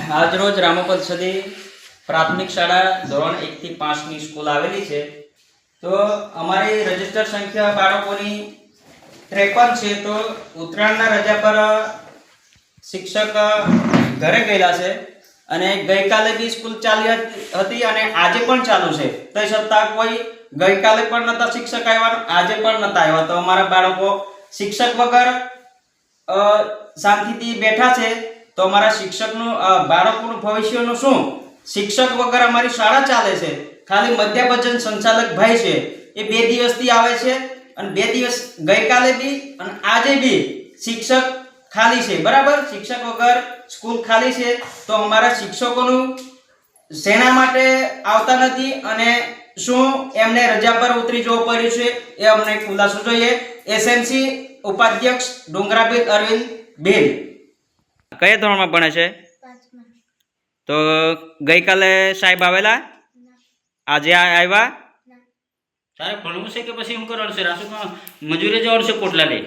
આજ રોજ રામોપદ સદી પ્રાથમિક શાળા ધોરણ 1 થી 5 ની સ્કૂલ આવેલી છે। તો અમારી રજિસ્ટર સંખ્યા બાળકોની 53 છે। તો ઉત્તરાયણના રજા પર શિક્ષક ઘરે ગયેલા છે અને ગઈકાલે બી સ્કૂલ ચાલી હતી અને આજે પણ ચાલુ છે। તો છતાં કોઈ ગઈકાલે પણ નતા શિક્ષક આવ્યા, આજે પણ નતા આવ્યા। તો અમારા બાળકો શિક્ષક વગર શાંતિથી બેઠા છે। તો અમારા શિક્ષકનું બાળકોનું ભવિષ્યનું શું? શિક્ષક વગર અમારી શાળા ચાલે છે। ખાલી મધ્યભજન સંચાલક ભાઈ છે, એ 2 દિવસથી આવે છે અને 2 દિવસ ગઈકાલે બી અને આજે બી શિક્ષક ખાલી છે, બરાબર। શિક્ષક વગર સ્કૂલ ખાલી છે। તો અમારા શિક્ષકોનું શેના માટે આવતા નથી અને શું એમને રજા પર ઉતરી જવું પડ્યું છે, એ અમને ખુલાસો જોઈએ। એસએમસી ઉપાધ્યક્ષ ડુંગરાબેન અરવિંદ બેન કયા ધોરણમાં ભણે છે? 5માં। તો ગઈકાલે સાહેબ આવેલા? આજે આવ્યા? તારે ભણવું છે કે પછી શું કરવાનું છે? રાસુમાં મજૂરી જવાનું છે પોટલા લઈ?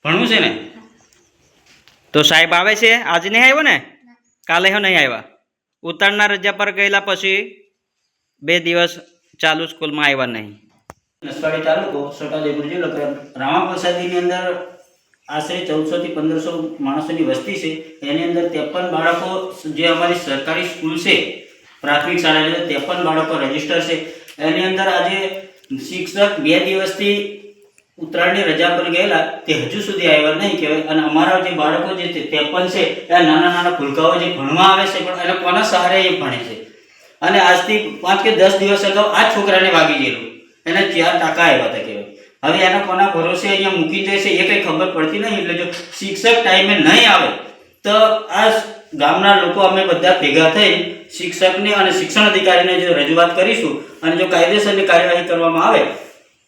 ભણવું છે ને? તો સાહેબ આવે છે? આજે નહીં આવ્યો ને? કાલે હો નહીં આવ્યા? ઉત્તરાયણના રજા પર ગયેલા પછી 2 દિવસ ચાલુ સ્કૂલમાં આવ્યા નહીં। નસવાડી તાલુકો છોટાઉદેપુર જિલ્લો રામાપર સદીની અંદર આશરે 1400 થી 1500 માણસોની વસ્તી છે। એની અંદર 53 બાળકો જે અમારી સરકારી સ્કૂલ છે પ્રાથમિક શાળા 53 બાળકો રજીસ્ટર છે। એની અંદર આજે શિક્ષક 2 દિવસથી ઉત્તરાયણની રજા પર ગયેલા, તે હજુ સુધી આવ્યા નહીં કહેવાય। અને અમારા જે બાળકો જે 53 છે એ નાના નાના ભૂલકાઓ જે ભણવા આવે છે, પણ એને કોના સહારે એ ભણે છે। અને આજથી 5 કે 10 દિવસ અગાઉ આ છોકરાને વાગી ગયેલું, એને 4 ટાંકા આવ્યા હતા કહેવાય। હવે એના કોના ભરોસે અહીંયા મૂકી દે છે એ કંઈ ખબર પડતી નહીં। એટલે જો શિક્ષક ટાઈમે નહીં આવે તો આ ગામના લોકો અમે બધા ભેગા થઈ શિક્ષકને અને શિક્ષણ અધિકારીને જો રજૂઆત કરીશું અને જો કાયદેસરની કાર્યવાહી કરવામાં આવે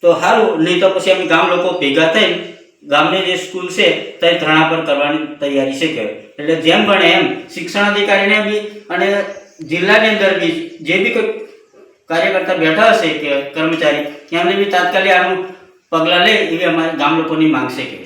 તો સારું, નહીં તો પછી અમે ગામ લોકો ભેગા થઈ ગામની જે સ્કૂલ છે તે ધરણા પર કરવાની તૈયારી છે કહેવાય। એટલે જેમ બને એમ શિક્ષણ અધિકારીને બી અને જિલ્લાની અંદર બી જે બી કોઈ કાર્યકર્તા બેઠા હશે કે કર્મચારી, એમને બી તાત્કાલિક આનું પગલાં લે એવી અમારી ગામ લોકોની માંગ છે કે